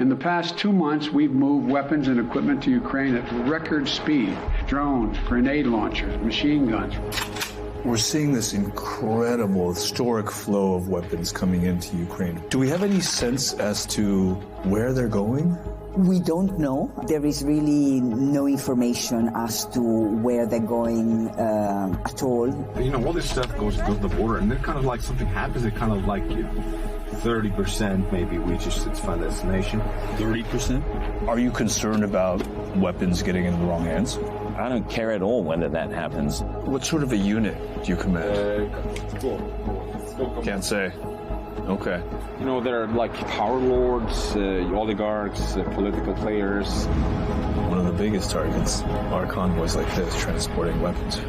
In the past 2 months, we've moved weapons and equipment to Ukraine at record speed. Drones, grenade launchers, machine guns. We're seeing this incredible, historic flow of weapons coming into Ukraine. Do we have any sense as to where they're going? We don't know. There is really no information as to where they're going at all. You know, all this stuff goes to the border, and then kind of like something happens, it kind of like 30% maybe reaches its final destination. 30%? Are you concerned about weapons getting into the wrong hands? I don't care at all whether that happens. What sort of a unit do you command? Can't say. Okay. You know, there are like power lords, oligarchs, political players. One of the biggest targets are convoys like this transporting weapons.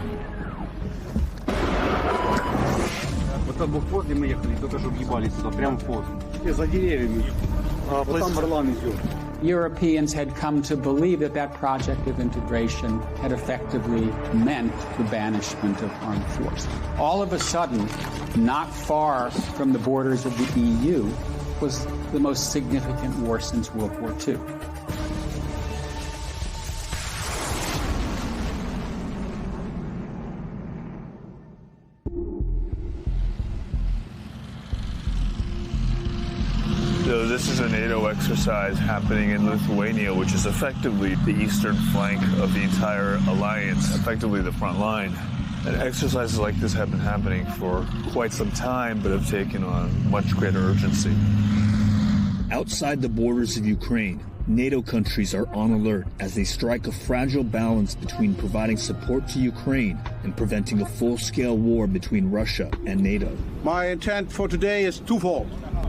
Europeans had come to believe that that project of integration had effectively meant the banishment of armed force. All of a sudden, not far from the borders of the EU, was the most significant war since World War II. So this is a NATO exercise happening in Lithuania, which is effectively the eastern flank of the entire alliance, effectively the front line. And exercises like this have been happening for quite some time, but have taken on much greater urgency. Outside the borders of Ukraine, NATO countries are on alert as they strike a fragile balance between providing support to Ukraine and preventing a full-scale war between Russia and NATO. My intent for today is twofold.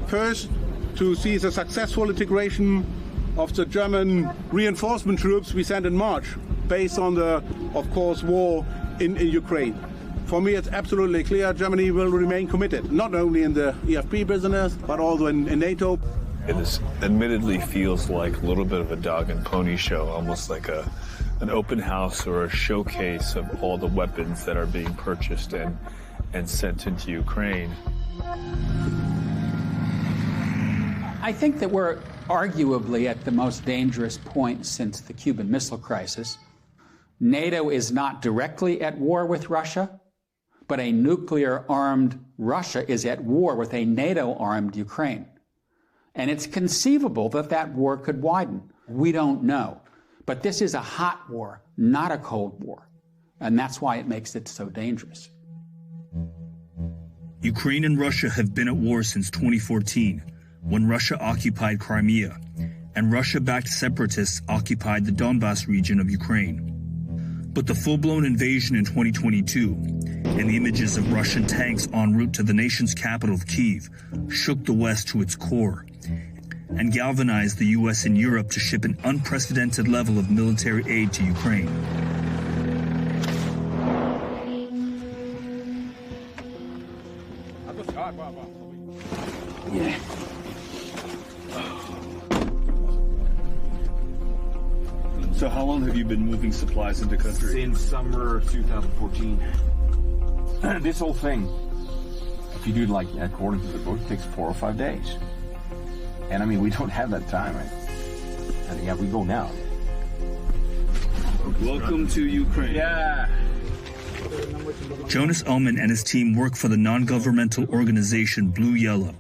First, to see the successful integration of the German reinforcement troops we sent in March, based on the, of course, war in Ukraine. For me, it's absolutely clear Germany will remain committed, not only in the EFP business, but also in NATO. It admittedly feels like a little bit of a dog and pony show, almost like an open house or a showcase of all the weapons that are being purchased and sent into Ukraine. I think that we're arguably at the most dangerous point since the Cuban Missile Crisis. NATO is not directly at war with Russia, but a nuclear-armed Russia is at war with a NATO-armed Ukraine. And it's conceivable that that war could widen. We don't know. But this is a hot war, not a cold war. And that's why it makes it so dangerous. Ukraine and Russia have been at war since 2014, when Russia occupied Crimea, and Russia-backed separatists occupied the Donbas region of Ukraine. But the full-blown invasion in 2022 and the images of Russian tanks en route to the nation's capital of Kyiv shook the West to its core and galvanized the U.S. and Europe to ship an unprecedented level of military aid to Ukraine. Yeah. So how long have you been moving supplies into country? Since summer 2014. This whole thing, if you do it like according to the book, it takes 4 or 5 days. And I mean, we don't have that time, right? And yeah, we go now. Welcome to Ukraine. Yeah. Jonas Ullman and his team work for the non-governmental organization Blue Yellow.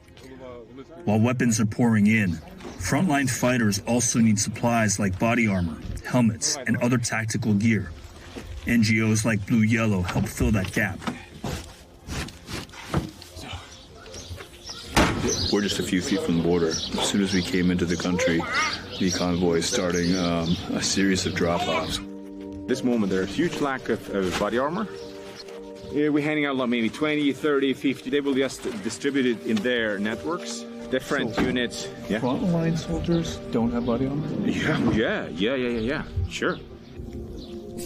While weapons are pouring in, frontline fighters also need supplies like body armor, helmets, and other tactical gear. NGOs like Blue Yellow help fill that gap. We're just a few feet from the border. As soon as we came into the country, the convoy is starting a series of drop-offs. This moment, there's a huge lack of body armor. We're handing out like maybe 20, 30, 50. They will just distribute it in their networks. Different units. Yeah. Frontline soldiers don't have body armor? Yeah. Sure.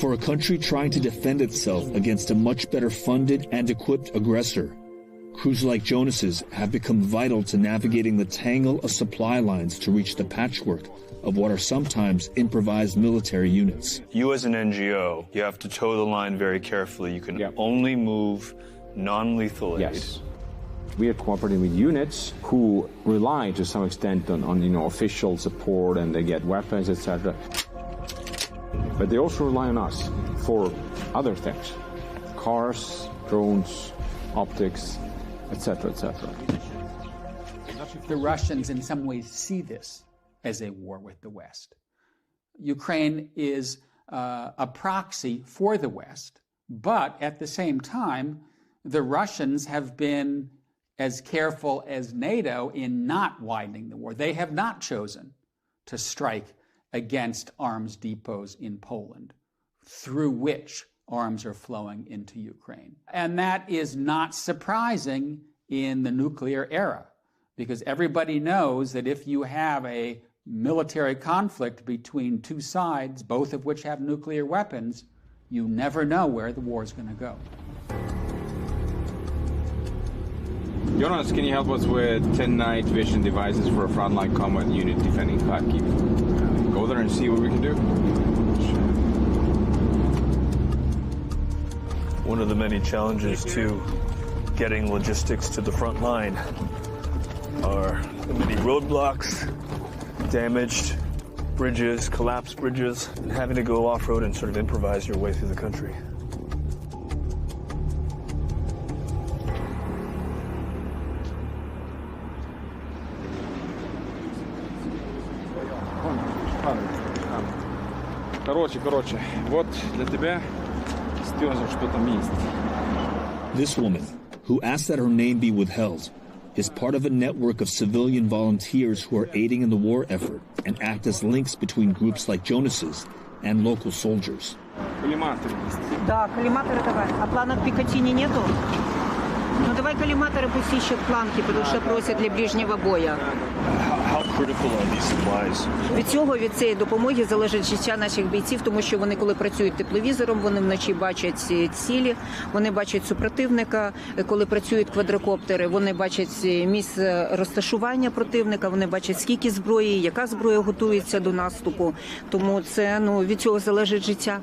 For a country trying to defend itself against a much better funded and equipped aggressor, crews like Jonas's have become vital to navigating the tangle of supply lines to reach the patchwork of what are sometimes improvised military units. You as an NGO, you have to toe the line very carefully. You can only move non-lethal aid. Yes. We are cooperating with units who rely to some extent on official support, and they get weapons, etc. But they also rely on us for other things: cars, drones, optics, etc., etc. The Russians in some ways see this as a war with the West. Ukraine is a proxy for the West, but at the same time, the Russians have been as careful as NATO in not widening the war. They have not chosen to strike against arms depots in Poland, through which arms are flowing into Ukraine. And that is not surprising in the nuclear era, because everybody knows that if you have a military conflict between two sides, both of which have nuclear weapons, you never know where the war is going to go. Jonas, can you help us with 10 night vision devices for a frontline combat unit defending Kharkiv? Go there and see what we can do. One of the many challenges to getting logistics to the front line are the many roadblocks, damaged bridges, collapsed bridges, and having to go off-road and sort of improvise your way through the country. Короче, вот для тебя что там есть. This woman, who asked that her name be withheld, is part of a network of civilian volunteers who are aiding in the war effort and act as links between groups like Jonas's and local soldiers. Коллиматоры есть. Да, коллиматоры давай. А планок Пикатини нету? Ну давай коллиматоры пусть ищут планки, потому что просят для ближнего боя. How critical are these supplies? Від цієї допомоги залежить життя наших бійців, тому що вони, коли працюють тепловізором, вони вночі бачать цілі, вони бачать супротивника. Коли працюють квадрокоптери, вони бачать місце розташування противника, вони бачать, скільки зброї, яка зброя готується до наступу. Тому це, від цього залежить життя.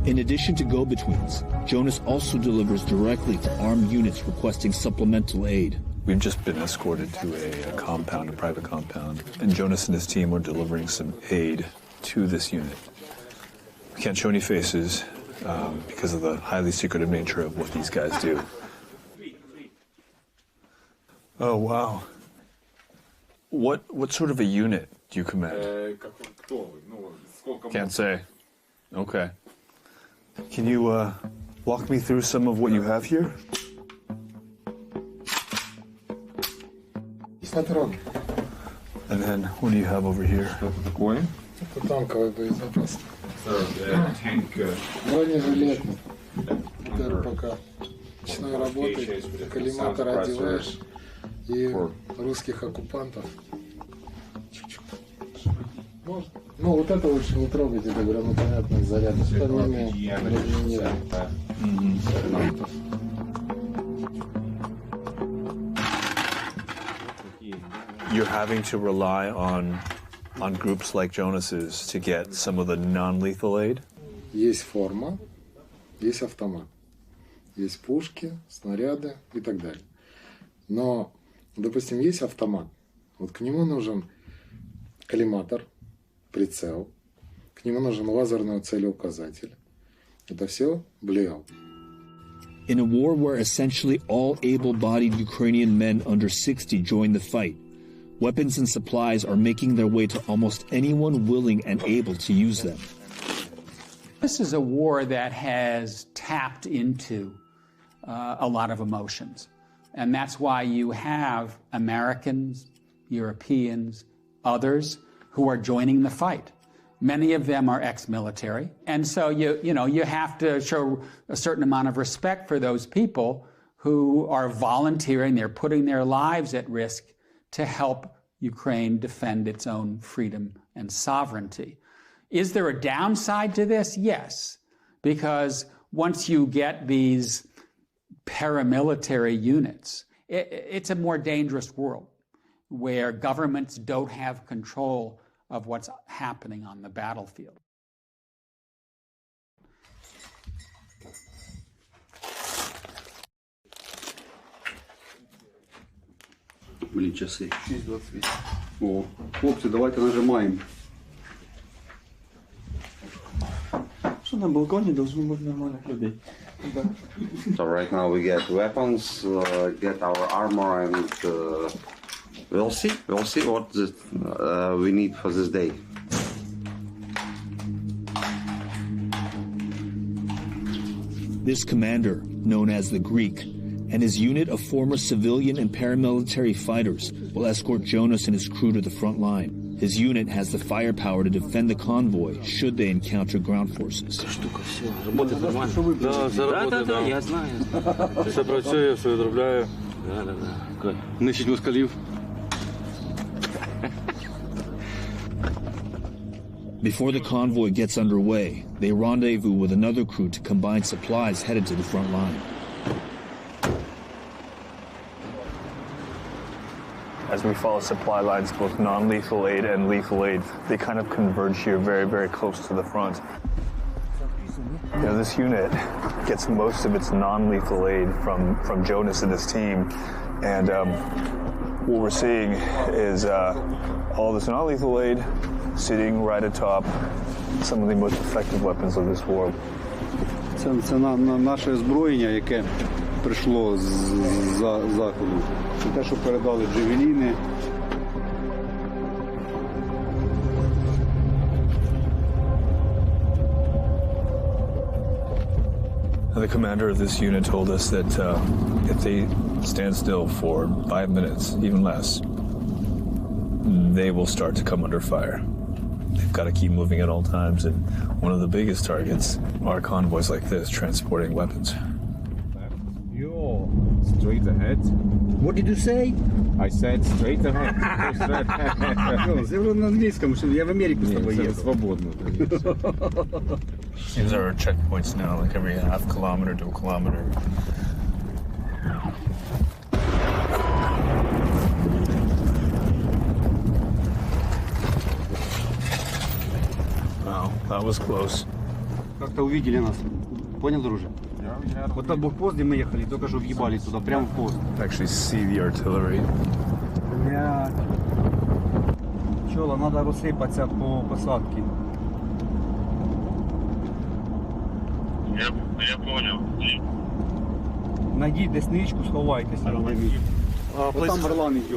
In addition to go-betweens, Jonas also delivers directly to armed units requesting supplemental aid. We've just been escorted to a compound, a private compound, and Jonas and his team are delivering some aid to this unit. We can't show any faces because of the highly secretive nature of what these guys do. Oh, wow. What sort of a unit do you command? Can't say. Okay. Can you walk me through some of what you have here? And then what do you have over here? Что-то такое? Это танковый боезапас. Бронежилетный. Это пока ночной работы, коллиматор одеваешь и русских оккупантов. Можно? Ну, вот это лучше не трогайте, до гранатометных зарядов. Что не разминирует. You're having to rely on groups like Jonas's to get some of the non-lethal aid? Есть форма, есть автомат. Есть пушки, снаряды и так далее. Но, допустим, есть автомат. Вот к нему нужен коллиматор, прицел. К нему нужен лазерный целеуказатель. Это все блеял. In a war where essentially all able-bodied Ukrainian men under 60 join the fight, weapons and supplies are making their way to almost anyone willing and able to use them. This is a war that has tapped into a lot of emotions. And that's why you have Americans, Europeans, others who are joining the fight. Many of them are ex-military. And so you have to show a certain amount of respect for those people who are volunteering, they're putting their lives at risk to help Ukraine defend its own freedom and sovereignty. Is there a downside to this? Yes, because once you get these paramilitary units, it's a more dangerous world where governments don't have control of what's happening on the battlefield. Блін, часи. 6:28. О, хлопці, давайте нажимаємо. Що на балконі должно бути нормальних людей. So right now we get weapons, get our armor, and we'll see what we need for this day. This commander, known as the Greek, and his unit of former civilian and paramilitary fighters will escort Jonas and his crew to the front line. His unit has the firepower to defend the convoy should they encounter ground forces. Я знаю. Все працює, все відробляю. Нищить москалів. Before the convoy gets underway, they rendezvous with another crew to combine supplies headed to the front line. As we follow supply lines, both non-lethal aid and lethal aid, they kind of converge here very, very close to the front. You know, this unit gets most of its non-lethal aid from Jonas and his team, and what we're seeing is all this non-lethal aid sitting right atop some of the most effective weapons of this war. Це наше озброєння, яке прийшло з заходу. Це те, що передали джавеліни. The commander of this unit told us that if they stand still for 5 minutes, even less, they will start to come under fire. They've got to keep moving at all times, and one of the biggest targets are convoys like this transporting weapons. You're straight ahead. What did you say? I said straight ahead. Це на англійському, що я в Америку з тобою їду. Свободно. These are checkpoints now, like every half kilometer to a kilometer. Wow, that was close. Как-то увидели нас. Понял, друже? Вот там блокпост, где мы ехали, только что въебали туда, прямо в пост. Actually see the artillery. Блядь. Чола, надо розсипатися по посадці. Я понял. Найдіть десничку, сховайтеся. Ось там Варлан йде.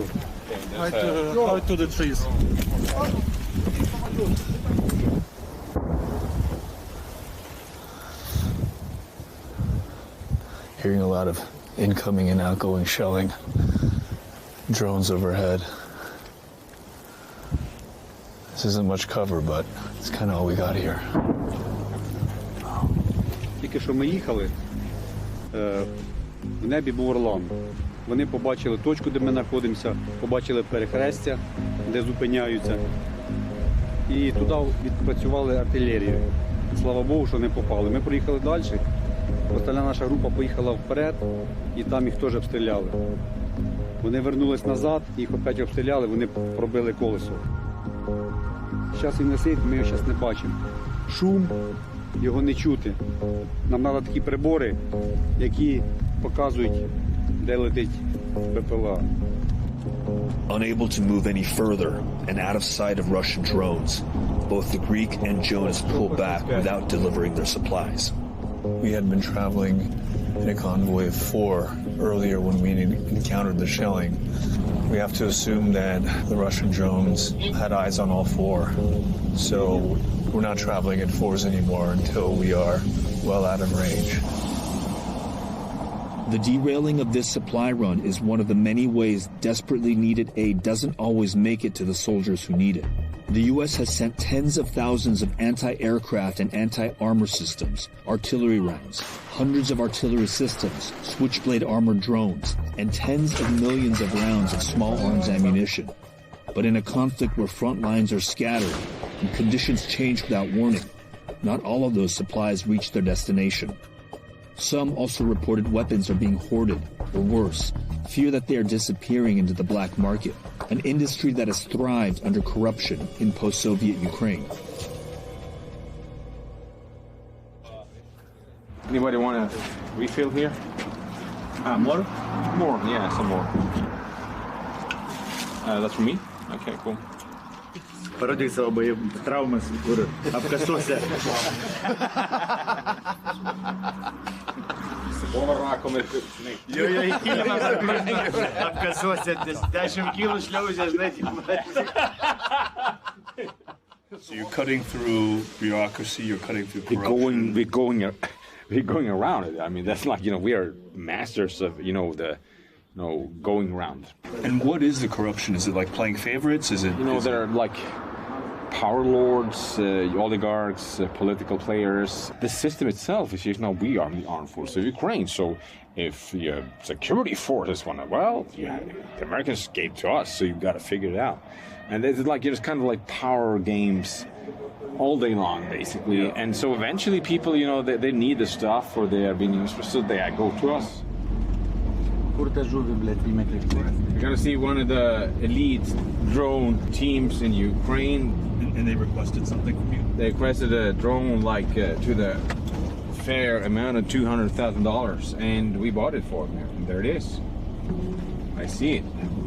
Out to the trees. Hearing a lot of incoming and outgoing shelling. Drones overhead. This isn't much cover, but it's kind of all we got here. Тільки що ми їхали, в небі був Орлан. Вони побачили точку, де ми знаходимося, побачили перехрестя, де зупиняються. І туди відпрацювали артилерію. Слава Богу, що не попали. Ми проїхали далі. Остальна наша група поїхала вперед, і там їх теж обстріляли. Вони вернулись назад, їх опять обстріляли, вони пробили колесо. Зараз він висить, ми його зараз не бачимо. Шум, його не чути. Нам треба такі прибори, які показують, де летить БПЛА. Unable to move any further and out of sight of Russian drones, both the Greek and Jonas pull back without delivering their supplies. We had been traveling in a convoy of 4 earlier when we encountered the shelling. We have to assume that the Russian drones had eyes on all 4. So we're not traveling in 4s anymore until we are well out of range. The derailing of this supply run is one of the many ways desperately needed aid doesn't always make it to the soldiers who need it. The U.S. has sent tens of thousands of anti-aircraft and anti-armor systems, artillery rounds, hundreds of artillery systems, switchblade armored drones, and tens of millions of rounds of small arms ammunition. But in a conflict where front lines are scattered and conditions change without warning, not all of those supplies reach their destination. Some also reported weapons are being hoarded, or worse, fear that they are disappearing into the black market, an industry that has thrived under corruption in post-Soviet Ukraine. Anybody want to refill here? More? More, yeah, some more. That's for me? Okay, cool. Родился обоим травмы, обкосился. So you're cutting through bureaucracy, you're cutting through corruption. We're going around it. I mean, that's like, we are masters of, going around. And what is the corruption? Is it like playing favorites? Is it? They're like power lords, oligarchs, political players. The system itself is, we are the armed forces of Ukraine. So if the security forces want to, the Americans gave to us, so you've got to figure it out. And it's like, it's kind of like power games all day long, basically. Yeah. And so eventually people, they need the stuff or they are being used, so they go to us. We're going to see one of the elite drone teams in Ukraine. And they requested something from you? They requested a drone to the fair amount of $200,000, and we bought it for them. And there it is. I see it.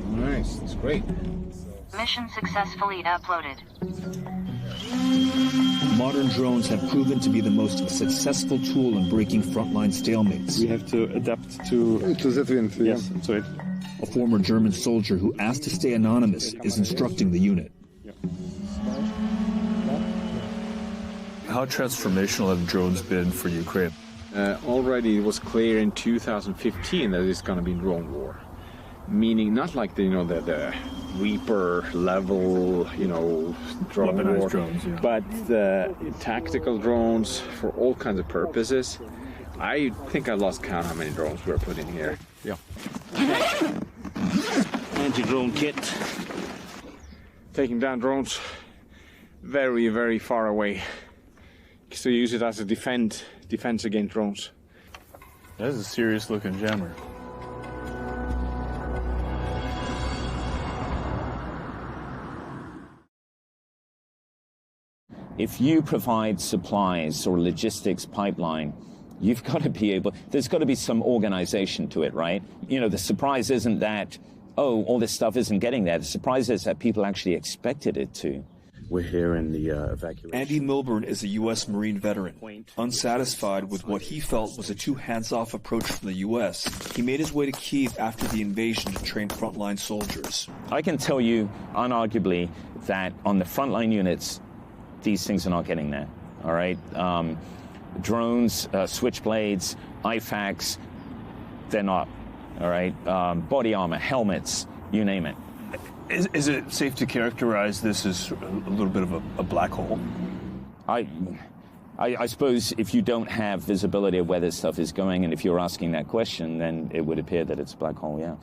Nice. It's great. Mission successfully uploaded. Modern drones have proven to be the most successful tool in breaking frontline stalemates. We have to adapt to that wind. Yes, that's right. A former German soldier who asked to stay anonymous is instructing the unit. How transformational have drones been for Ukraine? Already it was clear in 2015 that it's going to be drone war. Meaning not like the Reaper level, drone war, drones, yeah. But tactical drones for all kinds of purposes. I think I lost count how many drones we're putting here. Yeah. Anti-drone kit. Taking down drones very, very far away. So you use it as a defense against drones. That's a serious looking jammer. If you provide supplies or logistics pipeline, you've got to be able, there's got to be some organization to it, right? The surprise isn't that, all this stuff isn't getting there. The surprise is that people actually expected it to. We're here in the evacuation. Andy Milburn is a U.S. Marine veteran. Unsatisfied with what he felt was a too hands-off approach from the U.S., he made his way to Kyiv after the invasion to train frontline soldiers. I can tell you, unarguably, that on the frontline units, these things are not getting there, all right? Drones, switchblades, IFACs, they're not, all right? Body armor, helmets, you name it. Is it safe to characterize this as a little bit of a black hole? I suppose if you don't have visibility of where this stuff is going, and if you're asking that question, then it would appear that it's a black hole, yeah.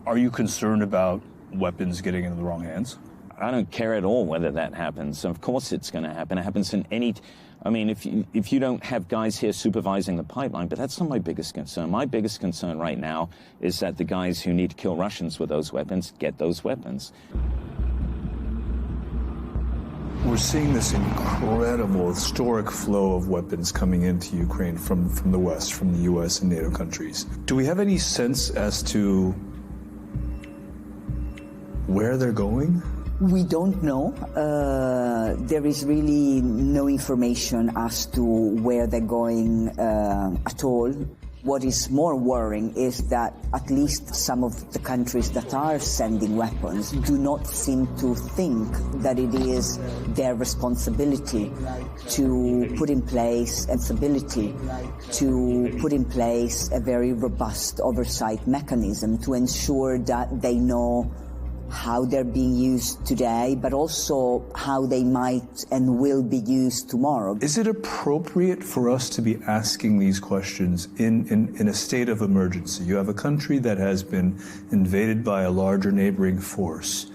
Are you concerned about weapons getting into the wrong hands? I don't care at all whether that happens. Of course it's going to happen. It happens in any... I mean, if you don't have guys here supervising the pipeline, but that's not my biggest concern. My biggest concern right now is that the guys who need to kill Russians with those weapons get those weapons. We're seeing this incredible, historic flow of weapons coming into Ukraine from the West, from the U.S. and NATO countries. Do we have any sense as to where they're going? We don't know. There is really no information as to where they're going at all. What is more worrying is that at least some of the countries that are sending weapons do not seem to think that it is their responsibility to put in place a very robust oversight mechanism to ensure that they know how they're being used today, but also how they might and will be used tomorrow. Is it appropriate for us to be asking these questions in a state of emergency? You have a country that has been invaded by a larger neighboring force.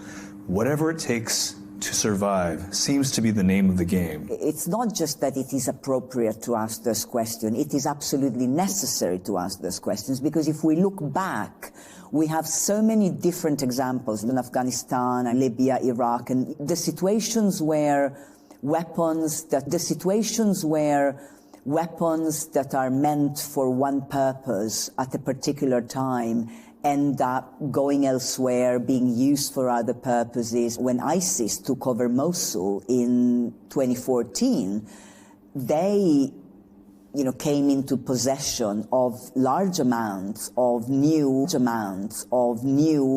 Whatever it takes to survive seems to be the name of the game. It's not just that it is appropriate to ask those questions, it is absolutely necessary to ask those questions, because if we look back, we have so many different examples in Afghanistan and Libya, Iraq, and the situations where weapons that are meant for one purpose at a particular time end up going elsewhere, being used for other purposes. When ISIS took over Mosul in 2014, they came into possession of large amounts of new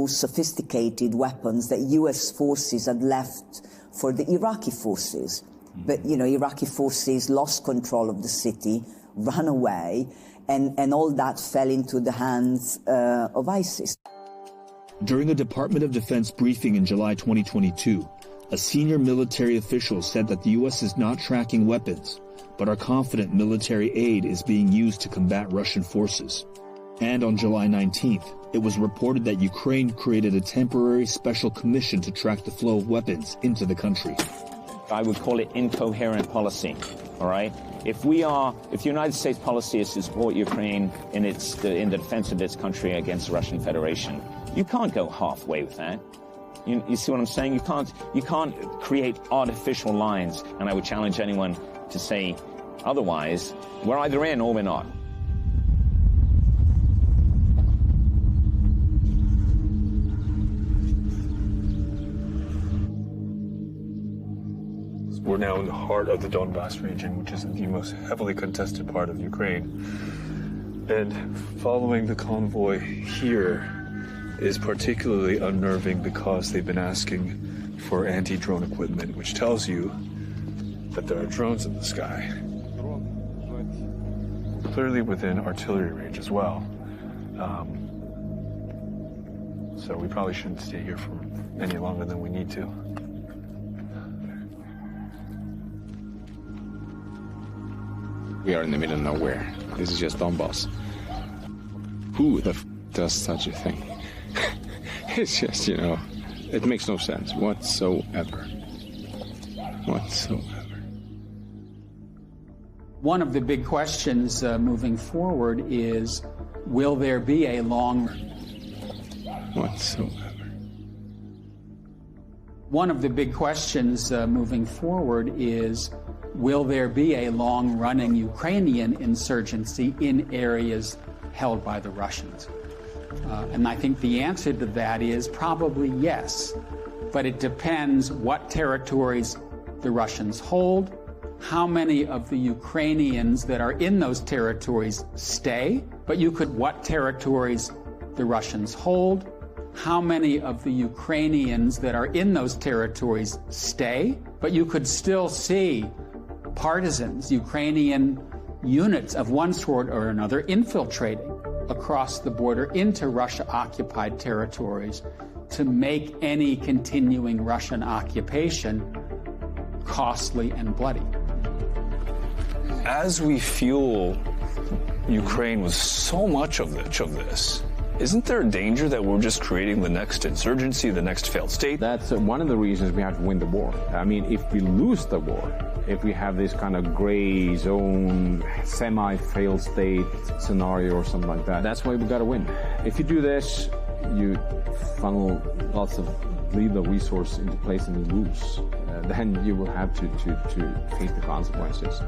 sophisticated weapons that U.S. forces had left for the Iraqi forces. But, Iraqi forces lost control of the city, ran away, and all that fell into the hands of ISIS. During a Department of Defense briefing in July 2022, a senior military official said that the U.S. is not tracking weapons, but are confident military aid is being used to combat Russian forces. And on July 19th, it was reported that Ukraine created a temporary special commission to track the flow of weapons into the country. I would call it incoherent policy, all right? If the United States policy is to support Ukraine in the defense of its country against the Russian Federation, you can't go halfway with that. You see what I'm saying? You can't create artificial lines, and I would challenge anyone to say otherwise. We're either in or we're not. We're now in the heart of the Donbas region, which is the most heavily contested part of Ukraine. And following the convoy here is particularly unnerving because they've been asking for anti-drone equipment, which tells you that there are drones in the sky. Clearly within artillery range as well. So we probably shouldn't stay here for any longer than we need to. We are in the middle of nowhere. This is just Donbas. Who the f does such a thing? It's just, it makes no sense whatsoever. One of the big questions moving forward is, will there be a long... One of the big questions moving forward is, will there be a long-running Ukrainian insurgency in areas held by the Russians? And I think the answer to that is probably yes. But it depends what territories the Russians hold, how many of the Ukrainians that are in those territories stay, what territories the Russians hold, how many of the Ukrainians that are in those territories stay, but you could still see partisans, Ukrainian units of one sort or another infiltrating across the border into Russia-occupied territories to make any continuing Russian occupation costly and bloody. As we fuel Ukraine with so much of this, isn't there a danger that we're just creating the next insurgency, the next failed state? That's one of the reasons we have to win the war. I mean, if we lose the war, if we have this kind of gray zone, semi-failed state scenario or something like that, that's why we got to win. If you do this, you funnel lots of lethal resource into place and you lose. Then you will have to face the consequences.